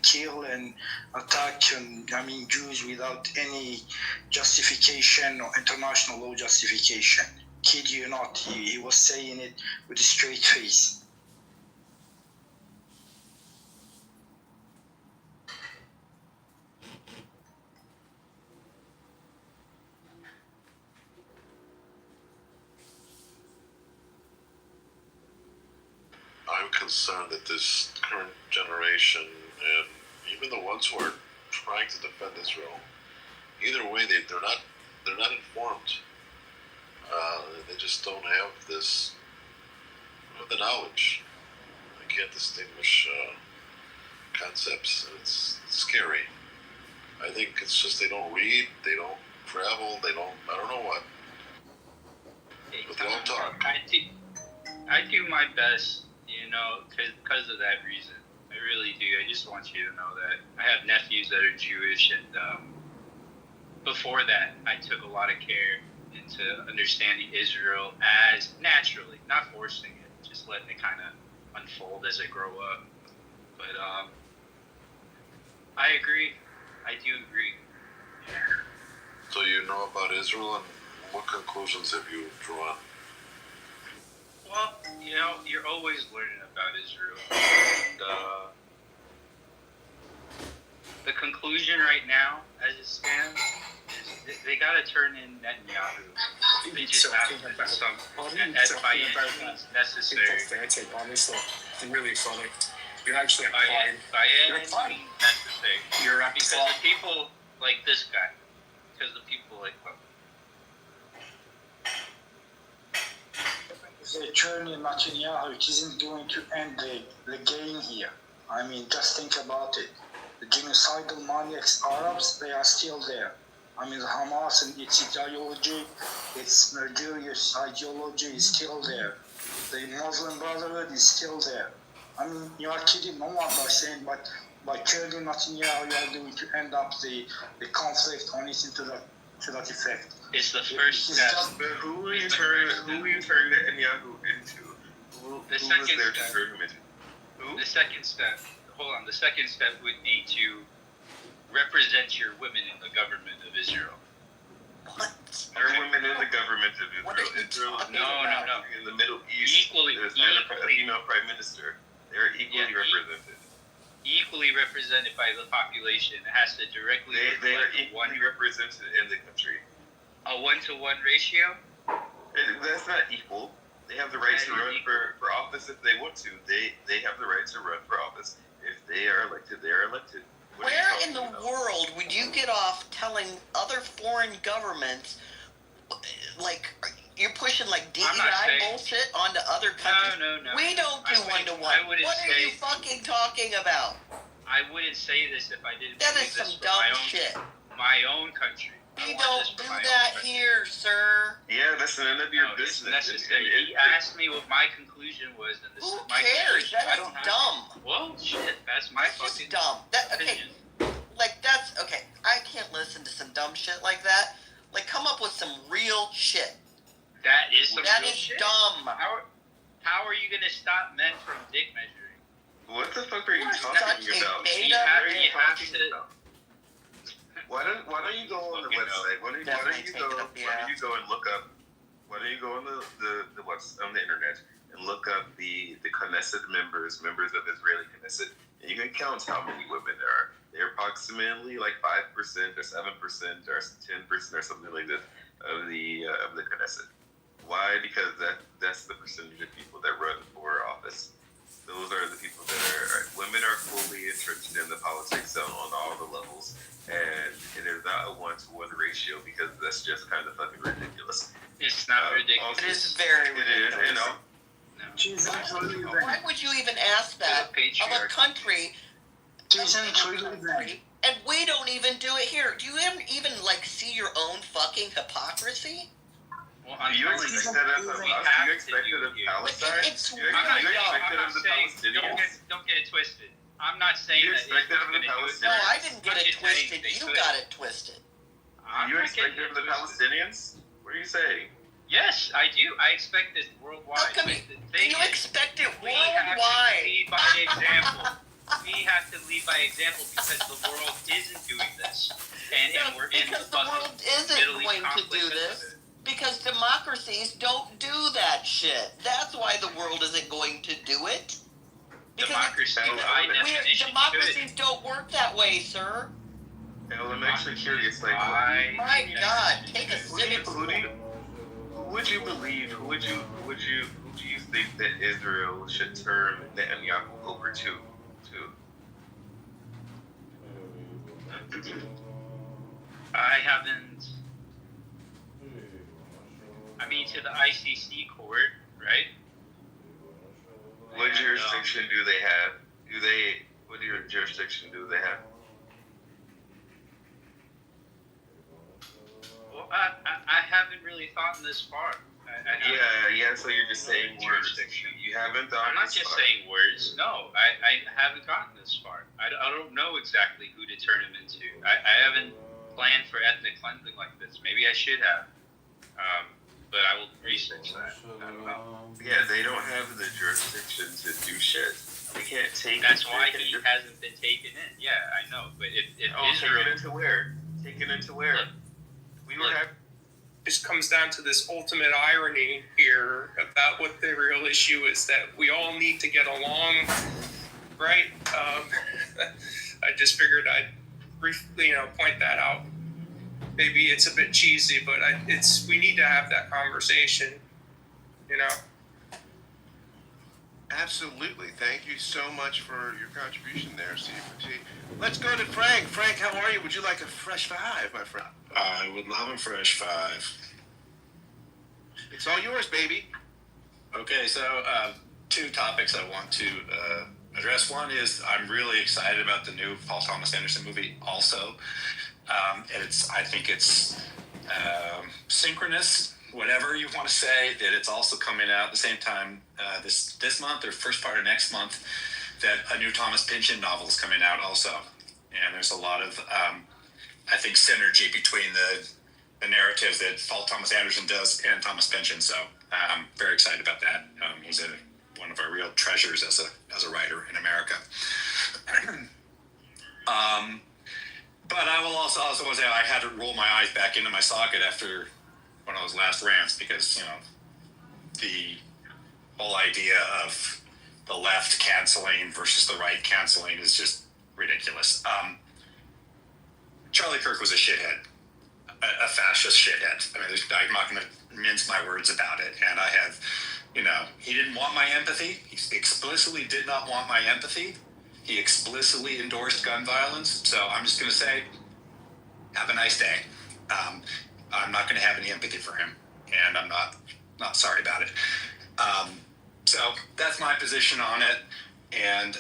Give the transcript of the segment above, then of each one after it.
kill and attack Jews without any justification or international law justification. Kid you not, he was saying it with a straight face. I'm concerned that this current generation and even the ones who are trying to defend Israel, either way, they're not informed. They just don't have the knowledge. They can't distinguish concepts. It's scary. I think it's just they don't read, they don't travel, I don't know what. But they don't talk. I do my best, because of that reason. I really do. I just want you to know that I have nephews that are Jewish, and before that, I took a lot of care into understanding Israel as naturally, not forcing it, just letting it kind of unfold as I grow up. But I agree. I do agree. So you know about Israel, and what conclusions have you drawn? Well, you're always learning about Israel. And the conclusion right now, as it stands, is they got to turn in Netanyahu. They just have to do something, and by any means necessary. Honestly, it's really funny. You're actually by any means necessary. Because of people like this guy. Because of people like him. The journey in Netanyahu, it isn't going to end the game here. Just think about it. The genocidal maniacs Arabs, they are still there. The Hamas and its ideology, its murderous ideology is still there. The Muslim Brotherhood is still there. You are kidding no one by saying, but by killing Netanyahu, you are going to end up the conflict or anything to that effect. It's the first step. But who are you turning Netanyahu into? Who was there to turn him into? Who? The second step. Hold on. The second step would be to represent your women in the government of Israel. What? There are women in the government of Israel. No. In the Middle East, there's a female prime minister. They're equally represented. Equally represented by the population. It has to directly. They are equally represented in the country. A 1-to-1 ratio? That's not equal. They have the right to run for office if they want to. They have the right to run for office. If they are elected, they are elected. Where in the world would you get off telling other foreign governments, like, you're pushing like DEI bullshit onto other countries? No. We don't do one-to-one. What are you fucking talking about? I wouldn't say this if I didn't. That is some dumb shit. My own country. We don't do that here, sir. Yeah, that's none of your business. He asked me what my conclusion was, and this is my conclusion. That is dumb. Well, shit, that's my fucking dumb. opinion. That's okay. I can't listen to some dumb shit like that. Come up with some real shit. That is some real shit. Dumb. How are you gonna stop men from dick measuring? What the fuck are you talking about? Why don't you go on the website? Why don't you go and look up? Why don't you go on on the internet and look up the Knesset members of Israeli Knesset, and you can count how many women there are. They're approximately 5% or 7% or 10% or something like that of the Knesset. Why? Because that's the percentage of people that run for office. Those are the people that are women are fully entrenched in the politics on all the levels, and it is not a 1-to-1 ratio because that's just kind of fucking ridiculous. It's not ridiculous. It is very ridiculous. No. Why would you even ask that of a country? And we don't even do it here. Do you even see your own fucking hypocrisy? Well, do you expect that of us? Do you expect it of Palestine? Do you expect it of the Palestinians? Don't get it twisted. I'm not saying that Israel's going to do it. No, I didn't get it twisted. You got it twisted. Do you expect it of the Palestinians? What are you saying? Yes, I do. I expect this worldwide. How come you expect it worldwide? We have to lead by example. we have to lead by example because the world isn't doing this, and we're in because the world isn't going to do this. Because democracies don't do that shit. That's why the world isn't going to do it. Democracy, by definition, democracies don't work that way, sir. Hell, I'm actually curious. Like, my God, take a sip. Who would you believe? Who do you think that Israel should turn Netanyahu over to? I haven't. I mean, to the ICC court, right? What jurisdiction do they have? What jurisdiction do they have? Well, I haven't really thought this far. Yeah. So you're just saying jurisdiction. You haven't thought. I'm not just saying words. No, I haven't gotten this far. I don't know exactly who to turn him into. I haven't planned for ethnic cleansing like this. Maybe I should have. But I will research that. I don't know. Yeah, they don't have the jurisdiction to do shit. They can't take. That's why he hasn't been taken in. Yeah, I know. But if Israel, taken into where? Taken into where? Just comes down to this ultimate irony here about what the real issue is, that we all need to get along, right? I just figured I'd briefly, point that out. Maybe it's a bit cheesy, but we need to have that conversation, Absolutely. Thank you so much for your contribution there, Steve. Let's go to Frank. Frank, how are you? Would you like a fresh five, my friend? I would love a fresh five. It's all yours, baby. Okay, so two topics I want to address. One is I'm really excited about the new Paul Thomas Anderson movie also. And I think it's synchronous, whatever you want to say, that it's also coming out at the same time this month or first part of next month, that a new Thomas Pynchon novel is coming out also. And there's a lot of, I think, synergy between the narrative that Paul Thomas Anderson does and Thomas Pynchon. So I'm very excited about that. He's one of our real treasures as a writer in America. But I will also want to say I had to roll my eyes back into my socket after one of those last rants because, the whole idea of the left canceling versus the right canceling is just ridiculous. Charlie Kirk was a shithead, a fascist shithead. I mean, I'm not going to mince my words about it. And I have, he didn't want my empathy. He explicitly did not want my empathy. He explicitly endorsed gun violence. So I'm just going to say, have a nice day. I'm not going to have any empathy for him. And I'm not sorry about it. So that's my position on it. And,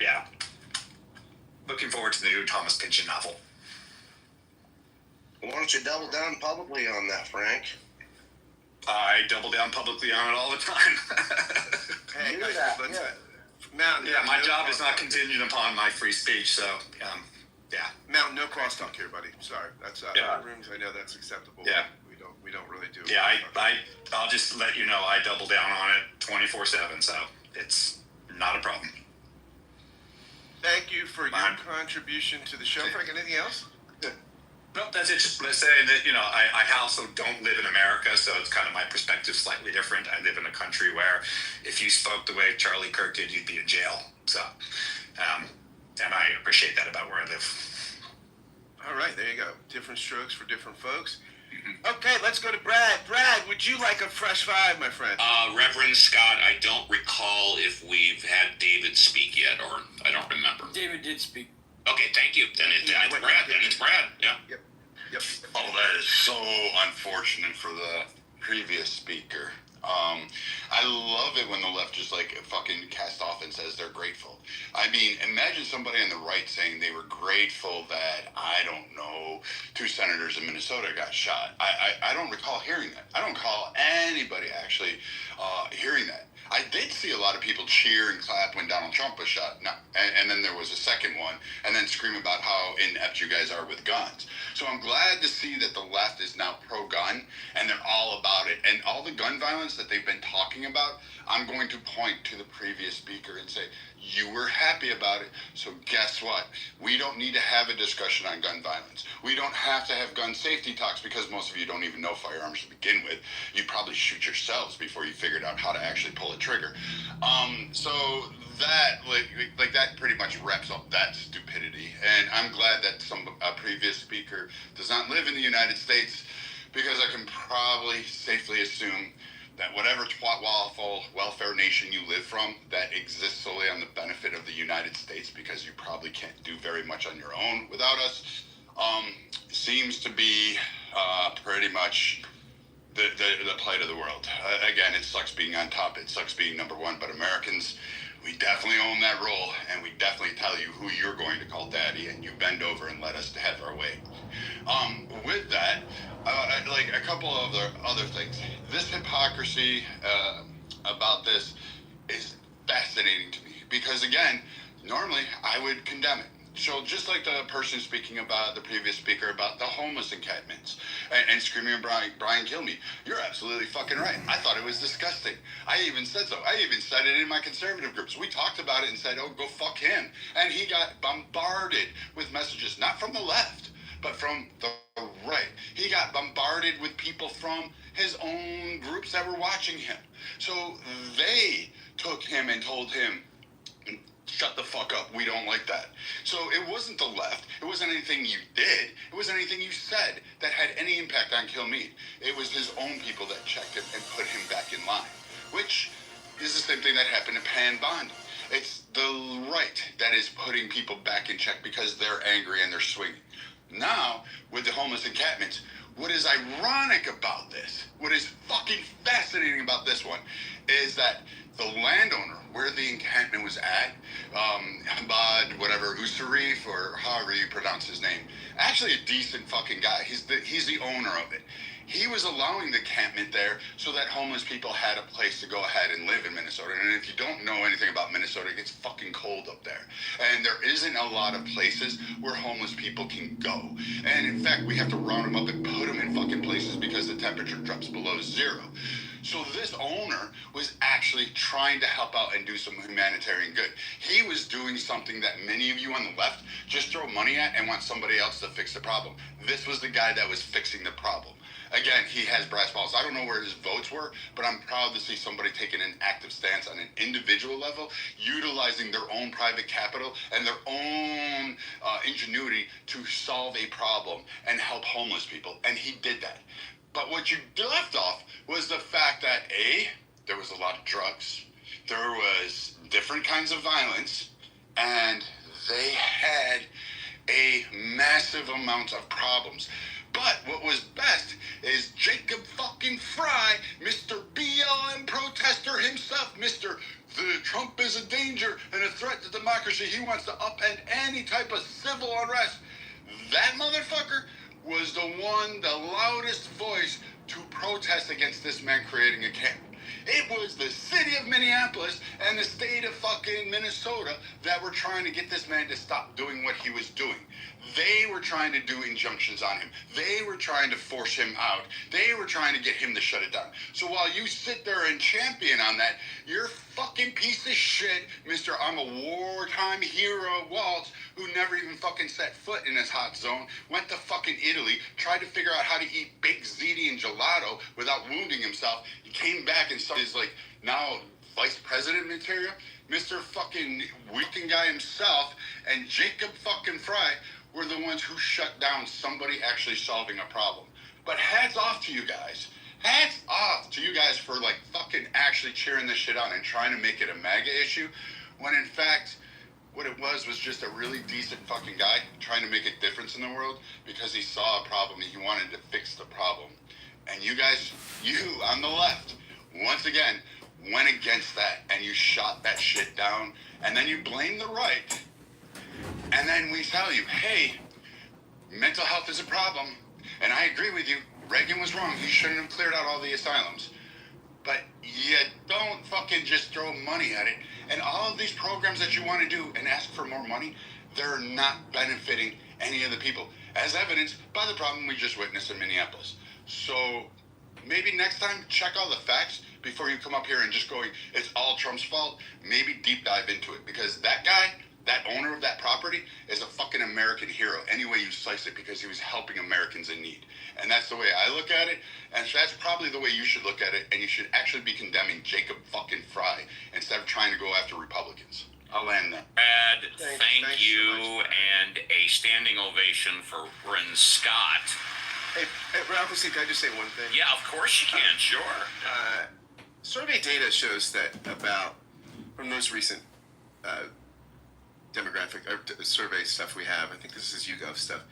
yeah. Looking forward to the new Thomas Pynchon novel. Why don't you double down publicly on that, Frank? I double down publicly on it all the time. Hey, my job is not contingent upon my free speech, so, yeah. Mountain, no crosstalk here, buddy. Sorry. That's rooms. I know that's acceptable. Yeah. We don't really do. Yeah, I'll just let you know I double down on it 24/7, so it's not a problem. Thank you for your contribution to the show. Frank, anything else? No, that's it. Just saying that, I also don't live in America, so it's kind of my perspective slightly different. I live in a country where if you spoke the way Charlie Kirk did, you'd be in jail. So, and I appreciate that about where I live. All right, there you go. Different strokes for different folks. Okay, let's go to Brad. Brad, would you like a fresh five, my friend? Reverend Scott, I don't recall if we've had David speak yet, or I don't remember. David did speak. Okay, thank you. Then it's Brad. Yeah. Yep. Oh, that is so unfortunate for the previous speaker. I love it when the left just fucking cast off and says they're grateful. I mean, imagine somebody on the right saying they were grateful that, I don't know, 2 senators in Minnesota got shot. I don't recall hearing that. I don't recall anybody actually hearing that. I did see a lot of people cheer and clap when Donald Trump was shot. And then there was a second one, and then scream about how inept you guys are with guns. So I'm glad to see that the left is now pro-gun, and they're all about it. And all the gun violence that they've been talking about, I'm going to point to the previous speaker and say, you were happy about it, so guess what? We don't need to have a discussion on gun violence. We don't have to have gun safety talks because most of you don't even know firearms to begin with. You probably shoot yourselves before you figured out how to actually pull a trigger. So that, like that pretty much wraps up that stupidity. And I'm glad that a previous speaker does not live in the United States, because I can probably safely assume that whatever twat waffle welfare nation you live from that exists solely on the benefit of the United States, because you probably can't do very much on your own without us, seems to be pretty much the plight of the world. Again, it sucks being on top. It sucks being number one. But Americans, we definitely own that role, and we definitely tell you who you're going to call daddy, and you bend over and let us have our way. With that, like a couple of other things. This hypocrisy about this is fascinating to me, because again, normally I would condemn it. So just like the person speaking about the previous speaker about the homeless encampments and screaming, Brian, kill me. You're absolutely fucking right. I thought it was disgusting. I even said so. I even said it in my conservative groups. We talked about it and said, oh, go fuck him. And he got bombarded with messages, not from the left, but from the right. He got bombarded with people from his own groups that were watching him. So they took him and told him, shut the fuck up, we don't like that. So it wasn't the left, it wasn't anything you did, it wasn't anything you said that had any impact on Kilmeade. It was his own people that checked him and put him back in line, which is the same thing that happened to Pan Bondi. It's the right that is putting people back in check because they're angry and they're swinging. Now, with the homeless encampments, what is ironic about this, what is fucking fascinating about this one, is that the landowner where the encampment was at, Habad, whatever, Usarif, or however you pronounce his name, actually a decent fucking guy. He's the owner of it. He was allowing the encampment there so that homeless people had a place to go ahead and live in Minnesota. And if you don't know anything about Minnesota, it gets fucking cold up there. And there isn't a lot of places where homeless people can go. And in fact, we have to round them up and put them in fucking places because the temperature drops below zero. So this owner was actually trying to help out and do some humanitarian good. He was doing something that many of you on the left just throw money at and want somebody else to fix the problem. This was the guy that was fixing the problem. Again, he has brass balls. I don't know where his votes were, but I'm proud to see somebody taking an active stance on an individual level, utilizing their own private capital and their own ingenuity to solve a problem and help homeless people. And he did that. But what you left off was the fact that A, there was a lot of drugs, there was different kinds of violence, and they had a massive amount of problems. But what was best is Jacob fucking Fry, Mr. BLM protester himself, Mr. The Trump is a danger and a threat to democracy. He wants to upend any type of civil unrest. That motherfucker was the one, the loudest voice to protest against this man creating a camp. It was the city of Minneapolis and the state of fucking Minnesota that were trying to get this man to stop doing what he was doing. They were trying to do injunctions on him. They were trying to force him out. They were trying to get him to shut it down. So while you sit there and champion on that, you're fucking piece of shit, Mr. I'm a wartime hero Waltz, who never even fucking set foot in this hot zone, went to fucking Italy, tried to figure out how to eat baked ziti and gelato without wounding himself. He came back and saw his, like, now vice president material. Mr. fucking weekend guy himself and Jacob fucking Fry were the ones who shut down somebody actually solving a problem. But hats off to you guys. Hats off to you guys for, like, fucking actually cheering this shit on and trying to make it a MAGA issue, when in fact, what it was just a really decent fucking guy trying to make a difference in the world because he saw a problem and he wanted to fix the problem. And you guys, you on the left, once again, went against that and you shot that shit down, and then you blame the right. And then we tell you, hey, mental health is a problem. And I agree with you. Reagan was wrong. He shouldn't have cleared out all the asylums. but you don't fucking just throw money at it. And all of these programs that you want to do and ask for more money, they're not benefiting any of the people, as evidenced by the problem we just witnessed in Minneapolis. So maybe next time, check all the facts before you come up here and just going, it's all Trump's fault. Maybe deep dive into it, because that guy, that owner of that property, is a fucking American hero any way you slice it, because he was helping Americans in need. And that's the way I look at it, and that's probably the way you should look at it, and you should actually be condemning Jacob fucking Fry instead of trying to go after Republicans. I'll land that. Brad, thank you, so much. and a standing ovation for Bryn Scott. Hey, Ralph, can I just say one thing? Yeah, of course you can, sure. Survey data shows that from most recent demographic survey stuff we have, I think this is YouGov stuff,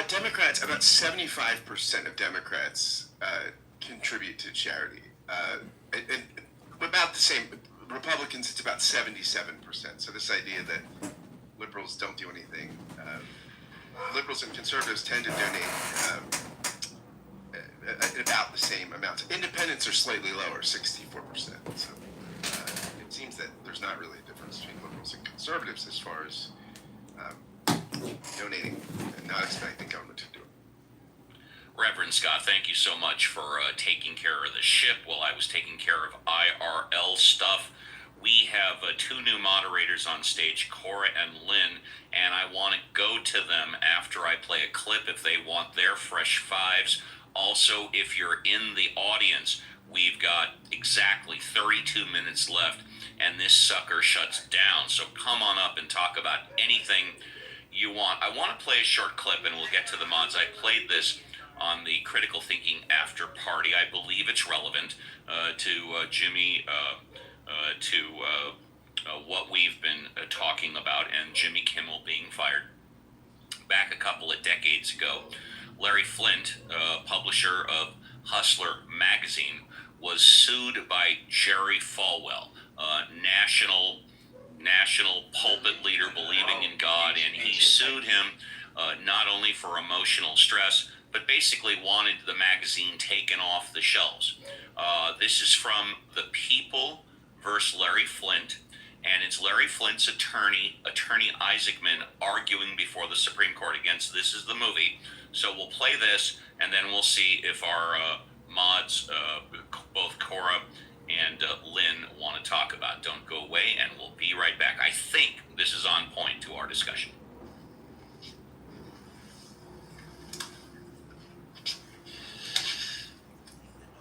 Democrats, about 75% of Democrats contribute to charity. And about the same, Republicans, it's about 77%. So this idea that liberals don't do anything, liberals and conservatives tend to donate about the same amounts. Independents are slightly lower, 64%. So it seems that there's not really a difference between liberals and conservatives as far as donating and not expecting government to do it. Reverend Scott, thank you so much for taking care of the ship while I was taking care of IRL stuff. We have two new moderators on stage, Cora and Lynn, and I want to go to them after I play a clip if they want their fresh fives. Also, if you're in the audience, we've got exactly 32 minutes left, and this sucker shuts down. So come on up and talk about anything you want. I want to play a short clip, and we'll get to the mods. I played this on the Critical Thinking After Party. I believe it's relevant to Jimmy, what we've been talking about, and Jimmy Kimmel being fired. Back a couple of decades ago, Larry Flint, publisher of Hustler magazine, was sued by Jerry Falwell, national pulpit leader believing in God, and he sued him not only for emotional stress, but basically wanted the magazine taken off the shelves. This is from The People versus Larry Flint, and it's Larry Flint's attorney Isaacman, arguing before the Supreme Court against This Is the Movie. So we'll play this, and then we'll see if our mods, both Cora and Lynn, want to talk about. Don't go away, and we'll be right back. I think this is on point to our discussion.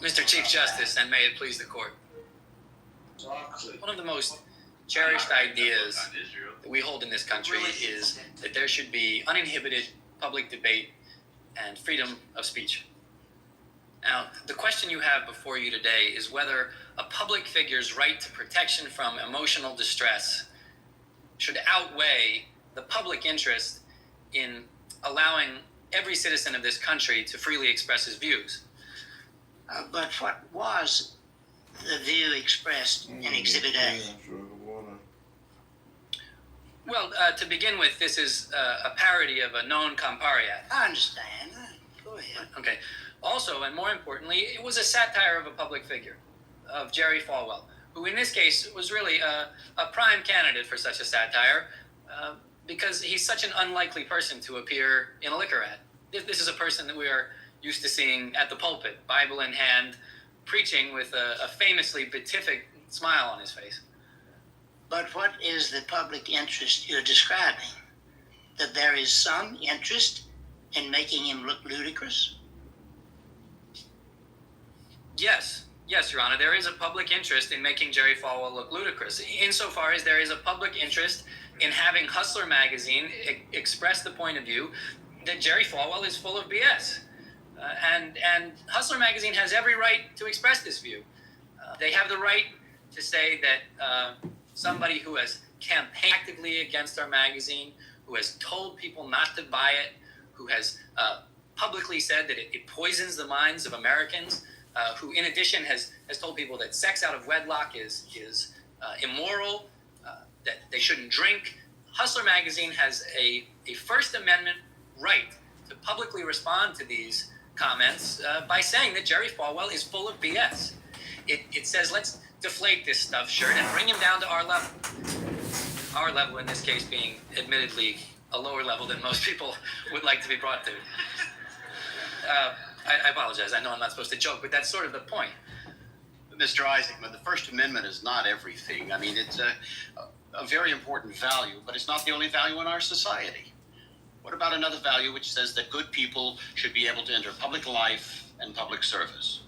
Mr. Chief Justice, and may it please the court. One of the most cherished ideas that we hold in this country is that there should be uninhibited public debate and freedom of speech. Now, the question you have before you today is whether a public figure's right to protection from emotional distress should outweigh the public interest in allowing every citizen of this country to freely express his views. But what was the view expressed in Exhibit A? Well, to begin with, this is a parody of a known compariat. I understand. Go ahead. Okay. Also, and more importantly, it was a satire of a public figure, of Jerry Falwell, who in this case was really a prime candidate for such a satire because he's such an unlikely person to appear in a liquor ad. This is a person that we are used to seeing at the pulpit, Bible in hand, preaching with a famously beatific smile on his face. But what is the public interest you're describing? That there is some interest in making him look ludicrous? Yes, Your Honor, there is a public interest in making Jerry Falwell look ludicrous, insofar as there is a public interest in having Hustler magazine express the point of view that Jerry Falwell is full of BS. And Hustler magazine has every right to express this view. They have the right to say that somebody who has campaigned actively against our magazine, who has told people not to buy it, who has publicly said that it poisons the minds of Americans, who in addition has told people that sex out of wedlock is immoral, that they shouldn't drink. Hustler magazine has a First Amendment right to publicly respond to these comments by saying that Jerry Falwell is full of BS. It says, let's deflate this stuff shirt and bring him down to our level. Our level in this case being admittedly a lower level than most people would like to be brought to. I apologize. I know I'm not supposed to joke, but that's sort of the point. Mr. Isaacman, the First Amendment is not everything. I mean, it's a very important value, but it's not the only value in our society. What about another value which says that good people should be able to enter public life and public service?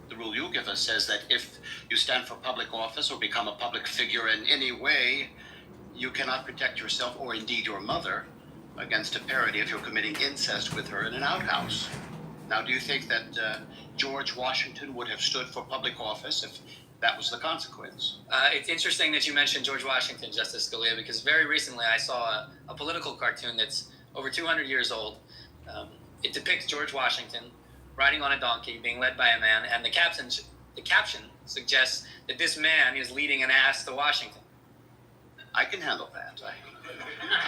The rule you give us says that if you stand for public office or become a public figure in any way, you cannot protect yourself or indeed your mother against a parody if you're committing incest with her in an outhouse. Now, do you think that George Washington would have stood for public office if that was the consequence? It's interesting that you mentioned George Washington, Justice Scalia, because very recently I saw a political cartoon that's over 200 years old. It depicts George Washington riding on a donkey, being led by a man, and the caption suggests that this man is leading an ass to Washington. I can handle that.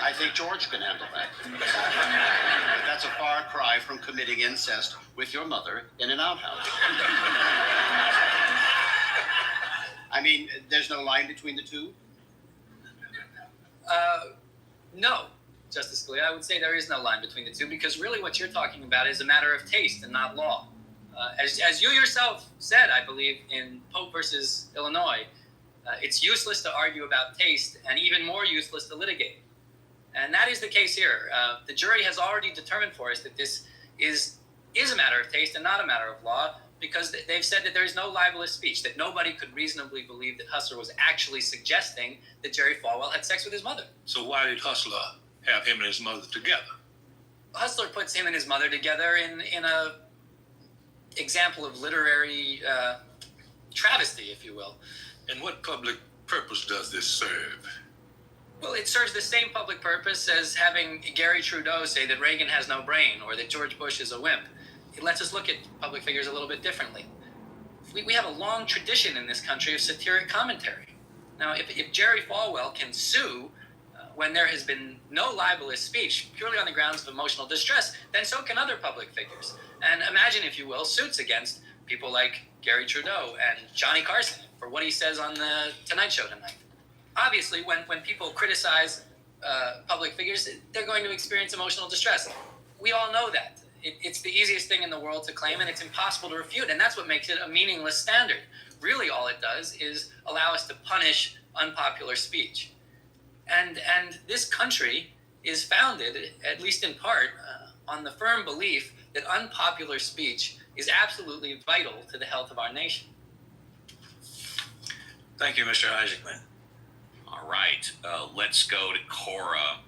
I think George can handle that. But that's a far cry from committing incest with your mother in an outhouse. I mean, there's no line between the two? No, Justice Scalia. I would say there is no line between the two because really what you're talking about is a matter of taste and not law. As you yourself said, I believe, in Pope versus Illinois, it's useless to argue about taste and even more useless to litigate. And that is the case here. The jury has already determined for us that this is a matter of taste and not a matter of law because they've said that there is no libelous speech, that nobody could reasonably believe that Hustler was actually suggesting that Jerry Falwell had sex with his mother. So why did Hustler have him and his mother together? Hustler puts him and his mother together in a example of literary travesty, if you will. And what public purpose does this serve? Well, it serves the same public purpose as having Gary Trudeau say that Reagan has no brain or that George Bush is a wimp. It lets us look at public figures a little bit differently. We have a long tradition in this country of satiric commentary. Now, if Jerry Falwell can sue when there has been no libelous speech purely on the grounds of emotional distress, then so can other public figures. And imagine, if you will, suits against people like Gary Trudeau and Johnny Carson for what he says on the Tonight Show tonight. Obviously, when people criticize public figures, they're going to experience emotional distress. We all know that. It's the easiest thing in the world to claim, and it's impossible to refute, and that's what makes it a meaningless standard. Really, all it does is allow us to punish unpopular speech. And this country is founded, at least in part, on the firm belief that unpopular speech is absolutely vital to the health of our nation. Thank you, Mr. Isaacman. All right, let's go to Cora.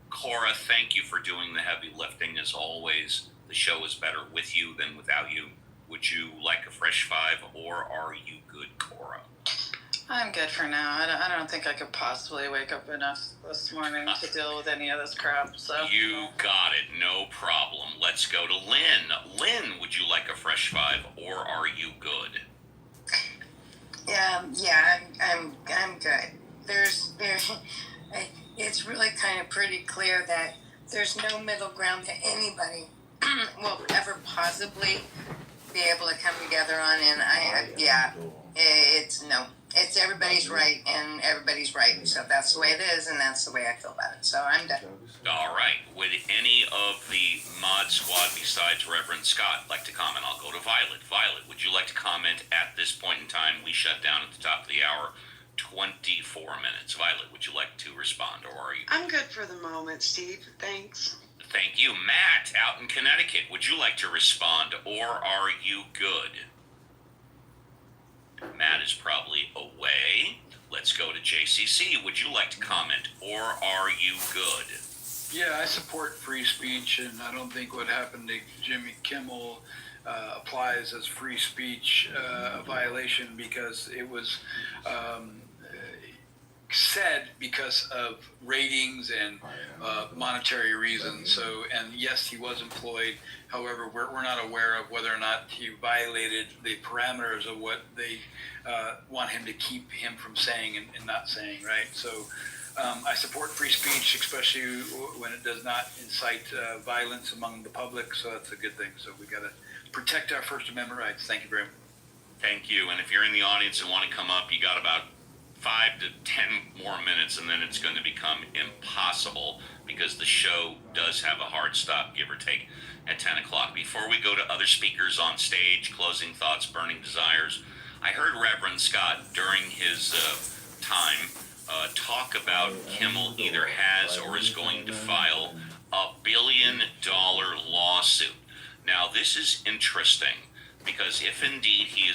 Cora, thank you for doing the heavy lifting as always. The show is better with you than without you. Would you like a fresh five, or are you good, Cora? I'm good for now. I don't think I could possibly wake up enough this morning to deal with any of this crap. So you got it, no problem. Let's go to Lynn. Lynn, would you like a fresh five, or are you good? Yeah, I'm good. It's really kind of pretty clear that there's no middle ground that anybody will ever possibly be able to come together on. And it's everybody's right and everybody's right. So that's the way it is, and that's the way I feel about it. So I'm done. All right. Would any of the mod squad besides Reverend Scott like to comment? I'll go to Violet. Violet, would you like to comment at this point in time? We shut down at the top of the hour. 24 minutes. Violet, would you like to respond, or are you? I'm good for the moment, Steve. Thanks. Thank you. Matt, out in Connecticut, would you like to respond, or are you good? Matt is probably away. Let's go to JCC. Would you like to comment, or are you good? Yeah, I support free speech, and I don't think what happened to Jimmy Kimmel applies as free speech violation because it was said because of ratings and monetary reasons. So, and yes, he was employed. However, we're not aware of whether or not he violated the parameters of what they want him to keep him from saying and not saying, right? So I support free speech, especially when it does not incite violence among the public. So that's a good thing. So we got to protect our First Amendment rights. Thank you very much. Thank you. And if you're in the audience and want to come up, you got about 5 to 10 more minutes, and then it's going to become impossible because the show does have a hard stop, give or take, at 10 o'clock. Before we go to other speakers on stage, closing thoughts, burning desires, I heard Reverend Scott during his time talk about Kimmel either has or is going to file $1 billion lawsuit. Now, this is interesting because if indeed he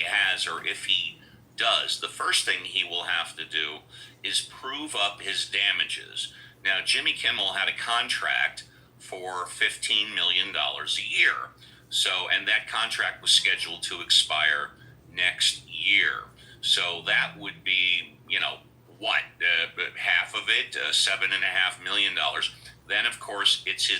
has, or if he does, the first thing he will have to do is prove up his damages. Now, Jimmy Kimmel had a contract for $15 million a year. So, and that contract was scheduled to expire next year. So that would be, half of it, $7.5 million. Then, of course, it's